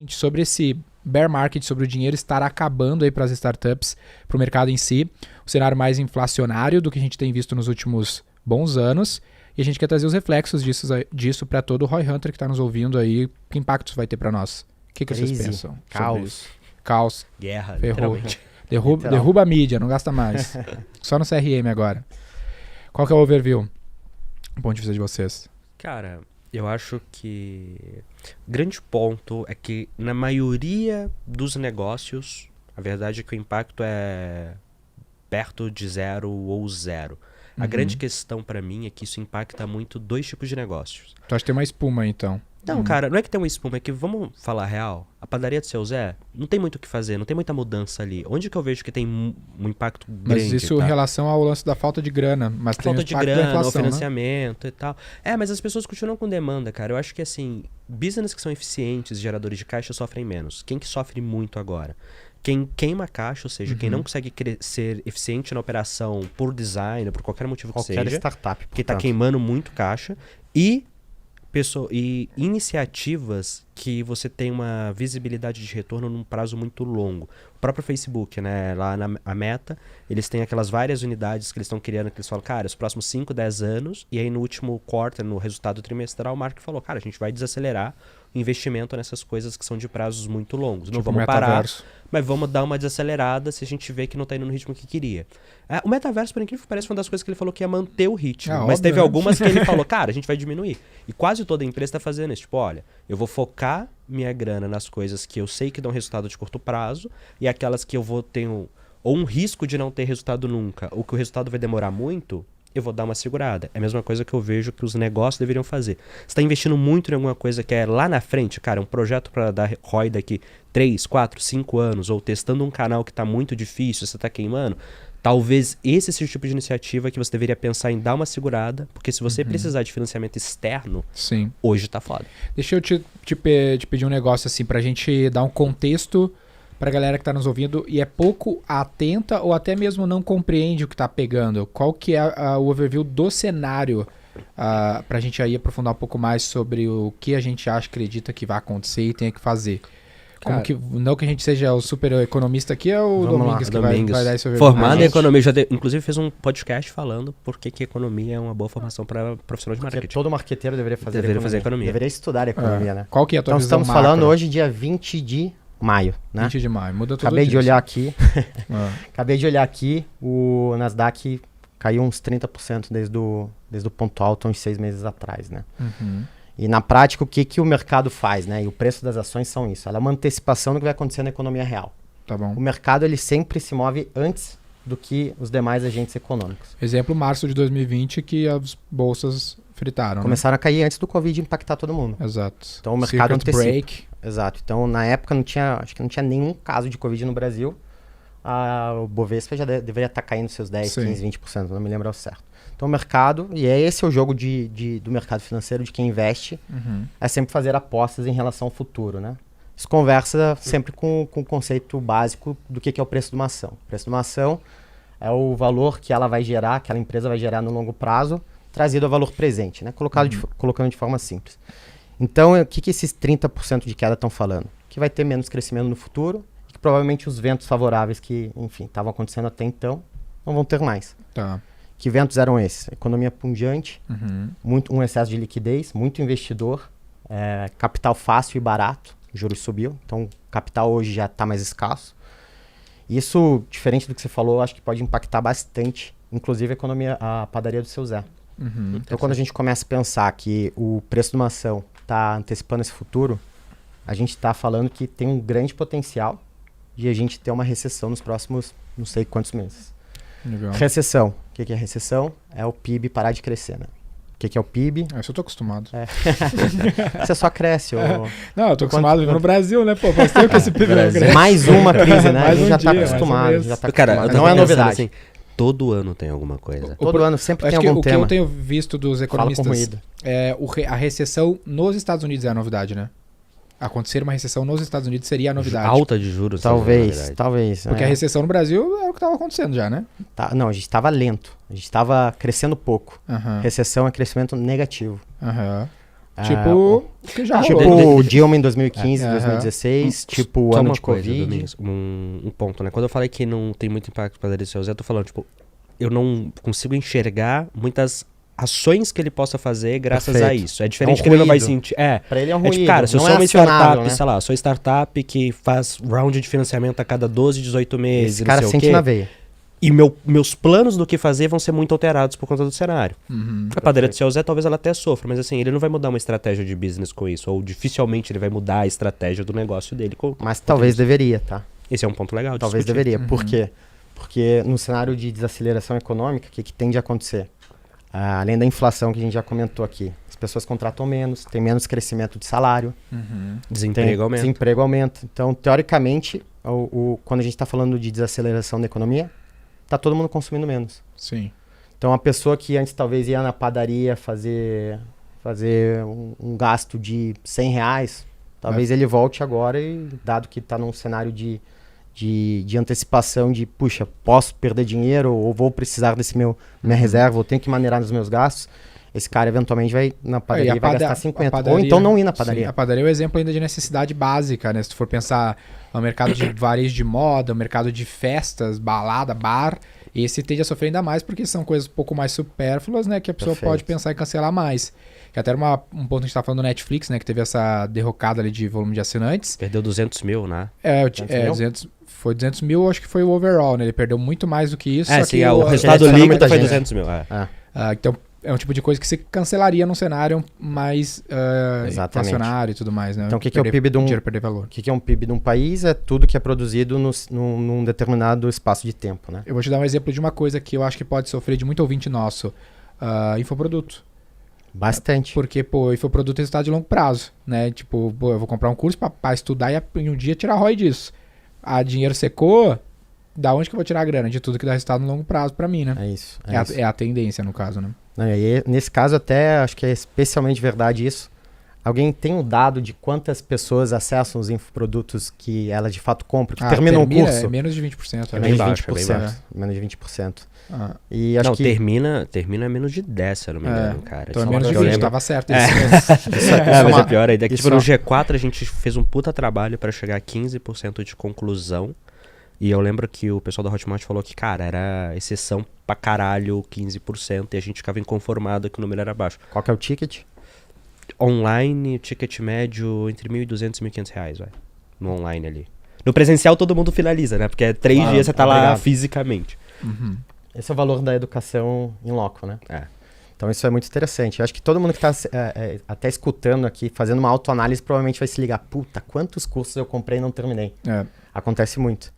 sobre esse bear market, sobre o dinheiro estar acabando aí para as startups, para o mercado em si, um cenário mais inflacionário do que a gente tem visto nos últimos bons anos, e a gente quer trazer os reflexos disso para todo o Roy Hunter que está nos ouvindo aí, que impactos vai ter para nós? O que vocês pensam? Caos. Guerra, ferrou. literalmente. Derruba a mídia, não gasta mais. Só no CRM agora. Qual que é o overview? Do ponto de vista de vocês. Cara, eu acho que o grande ponto é que na maioria dos negócios, a verdade é que o impacto é perto de zero ou zero. A grande questão pra mim é que isso impacta muito dois tipos de negócios. Tu acha que tem uma espuma aí, então? Não, cara, não é que tem uma espuma, é que, vamos falar real, a padaria do Seu Zé não tem muito o que fazer, não tem muita mudança ali. Onde que eu vejo que tem um impacto grande? Mas isso em relação ao lance da falta de grana, mas tem falta o de impacto da grana, inflação, o financiamento, né? E tal. Mas as pessoas continuam com demanda, cara. Eu acho que, assim, business que são eficientes, geradores de caixa, sofrem menos. Quem que sofre muito agora? Quem queima caixa, ou seja, quem não consegue ser eficiente na operação por design, por qualquer motivo que seja. Qualquer startup. Que tá queimando muito caixa. E iniciativas que você tem uma visibilidade de retorno num prazo muito longo. O próprio Facebook, né? Lá a Meta, eles têm aquelas várias unidades que eles estão criando, que eles falam, cara, os próximos 5, 10 anos, e aí no último quarter, no resultado trimestral, o Mark falou, cara, a gente vai desacelerar o investimento nessas coisas que são de prazos muito longos. Não vamos parar, mas vamos dar uma desacelerada se a gente vê que não tá indo no ritmo que queria. O metaverso, por incrível que pareça, foi uma das coisas que ele falou que ia manter o ritmo. Mas óbvio, teve algumas que ele falou, cara, a gente vai diminuir. E quase toda empresa tá fazendo isso. Tipo, olha, eu vou focar minha grana nas coisas que eu sei que dão resultado de curto prazo e aquelas que eu vou ter ou um risco de não ter resultado nunca, ou que o resultado vai demorar muito, eu vou dar uma segurada. É a mesma coisa que eu vejo que os negócios deveriam fazer. Você está investindo muito em alguma coisa que é lá na frente, cara, um projeto para dar ROI daqui 3, 4, 5 anos, ou testando um canal que está muito difícil, você está queimando, talvez esse seja o tipo de iniciativa que você deveria pensar em dar uma segurada, porque se você precisar de financiamento externo, sim, hoje tá foda. Deixa eu te pedir um negócio assim, pra gente dar um contexto pra galera que tá nos ouvindo e é pouco atenta ou até mesmo não compreende o que tá pegando. Qual que é o overview do cenário pra gente aí aprofundar um pouco mais sobre o que a gente acha, acredita que vai acontecer e tem que fazer. Como que, não que a gente seja o super economista aqui, é o Domingues que vai dar esse overview. Formado em economia, inclusive fez um podcast falando por que economia é uma boa formação para profissional de marketing. Porque todo marqueteiro deveria fazer economia. Deveria estudar economia, né? Qual que é a tua então visão estamos macro? falando hoje dia 20 de maio, né? 20 de maio, muda tudo. Acabei de olhar aqui. Acabei de olhar aqui, o Nasdaq caiu uns 30% desde o ponto alto uns 6 meses atrás, né? E na prática, o que o mercado faz, né? E o preço das ações são isso. Ela é uma antecipação do que vai acontecer na economia real. Tá bom. O mercado, ele sempre se move antes do que os demais agentes econômicos. Exemplo, março de 2020, que as bolsas fritaram. Começaram a cair antes do Covid impactar todo mundo. Exato. Então o mercado antecipa. Break. Exato. Então na época acho que não tinha nenhum caso de Covid no Brasil. O Bovespa já deveria estar caindo seus 10, 15, 20%, não me lembro ao certo. Então o mercado, e esse é o jogo do mercado financeiro, de quem investe, é sempre fazer apostas em relação ao futuro, né? Isso conversa sempre com o conceito básico do que é o preço de uma ação. O preço de uma ação é o valor que ela vai gerar, aquela empresa vai gerar no longo prazo, trazido ao valor presente, né? Colocando de forma simples. Então, o que esses 30% de queda estão falando? Que vai ter menos crescimento no futuro, e que provavelmente os ventos favoráveis que, enfim, estavam acontecendo até então, não vão ter mais. Tá. Que ventos eram esses? Economia pungente, um excesso de liquidez, muito investidor, capital fácil e barato, juros subiu, então capital hoje já está mais escasso. Isso, diferente do que você falou, acho que pode impactar bastante, inclusive a padaria do Seu Zé. Então quando a gente começa a pensar que o preço de uma ação está antecipando esse futuro, a gente está falando que tem um grande potencial de a gente ter uma recessão nos próximos não sei quantos meses. Legal. Recessão. O que é recessão? É o PIB parar de crescer, né? O que é o PIB? Isso eu tô acostumado. Você só cresce. Não, eu tô acostumado a viver no Brasil, né? Pô, faz tempo que esse PIB não cresce. Mais uma crise, né? A gente já tá dia, acostumado. Cara, não é novidade. Assim, todo ano tem alguma coisa. Todo ano sempre tem algum tema. O que eu tenho visto dos economistas a recessão nos Estados Unidos é a novidade, né? Acontecer uma recessão nos Estados Unidos seria a novidade. Alta de juros. Talvez. Porque a recessão no Brasil era o que estava acontecendo já, né? Não, a gente estava lento. A gente estava crescendo pouco. Recessão é crescimento negativo. Tipo, o que já Tipo rolou. o Dilma em 2015, Aham. 2016, tipo o Só ano uma de coisa, Covid. Domingos, um ponto, né? Quando eu falei que não tem muito impacto para o seu Zé, eu tô falando, tipo, eu não consigo enxergar muitas ações que ele possa fazer graças a Perfeito. isso. É diferente É um que ele não vai ruído. sentir. Pra ele é um É ruído, tipo, cara, se eu não sou é uma acionável, startup, né? sei lá, sou startup que faz round de financiamento a cada 12, 18 meses, Esse não cara sei o sente quê. na veia. E meus planos do que fazer vão ser muito alterados por conta do cenário. A padaria do seu Zé talvez ela até sofra, mas assim, ele não vai mudar uma estratégia de business com isso, ou dificilmente ele vai mudar a estratégia do negócio dele. Mas talvez deveria, tá? Esse é um ponto legal de Talvez discutir. deveria. Por quê? Porque no cenário de desaceleração econômica, o que tende a acontecer? Além da inflação que a gente já comentou aqui, as pessoas contratam menos, tem menos crescimento de salário, Desemprego aumenta. desemprego aumenta. Então, teoricamente, quando a gente está falando de desaceleração da economia, tá todo mundo consumindo menos. Sim. Então, a pessoa que antes talvez ia na padaria fazer um gasto de R$100, talvez ele volte agora e, dado que está num cenário de antecipação de, puxa, posso perder dinheiro ou vou precisar minha reserva, ou tenho que maneirar nos meus gastos, esse cara eventualmente vai na padaria e vai gastar 50. Ou então não ir na padaria. Sim, a padaria é o exemplo ainda de necessidade básica, né? Se tu for pensar no mercado de varejo de moda, o mercado de festas, balada, bar, esse tende a sofrer ainda mais porque são coisas um pouco mais supérfluas, né? Que a pessoa Perfeito. pode pensar em cancelar mais. Que até era um ponto que a gente tá falando do Netflix, né? Que teve essa derrocada ali de volume de assinantes. Perdeu 200 mil, né? 200 mil, acho que foi o overall, né? Ele perdeu muito mais do que isso. É, só sim, que o o resultado seleciona líquido muita foi gente. 200 mil. então, é um tipo de coisa que se cancelaria num cenário mais Exatamente. inflacionário e tudo mais, né? Então, o que é o PIB de um... dinheiro perder valor. O que é um PIB de um país? É tudo que é produzido num determinado espaço de tempo, né? Eu vou te dar um exemplo de uma coisa que eu acho que pode sofrer de muito ouvinte nosso. Infoproduto. Bastante. Porque, pô, infoproduto é resultado de longo prazo, né? Tipo, pô, eu vou comprar um curso pra estudar e em um dia tirar ROI disso. Dinheiro secou, da onde que eu vou tirar a grana? De tudo que dá resultado no longo prazo pra mim, né? É isso. É a tendência, no caso, né? E nesse caso até, acho que é especialmente verdade isso. Alguém tem um dado de quantas pessoas acessam os infoprodutos que elas de fato compram, que terminam o curso? É menos de 20%. É né? bem Menos de baixo, é bem 20%. baixo. Menos de 20%. Ah, E acho Não, que... termina é menos de 10, se eu não me engano, cara. então é Só menos de que eu 20, lembro- tava certo. É. Isso mesmo. Isso mas uma- é pior ainda. Que, isso tipo, é no uma- G4 a gente fez um puta trabalho pra chegar a 15% de conclusão. E eu lembro que o pessoal da Hotmart falou que, cara, era exceção pra caralho 15%. E a gente ficava inconformado que o número era baixo. Qual que é o ticket? Online, o ticket médio entre R$1.200 e R$1.500, velho. No online ali. No presencial todo mundo finaliza, né? Porque é 3 Claro, dias você tá lá obrigado. fisicamente. Esse é o valor da educação em loco, né? É. Então isso é muito interessante. Eu acho que todo mundo que está até escutando aqui, fazendo uma autoanálise, provavelmente vai se ligar. Puta, quantos cursos eu comprei e não terminei? É. Acontece muito.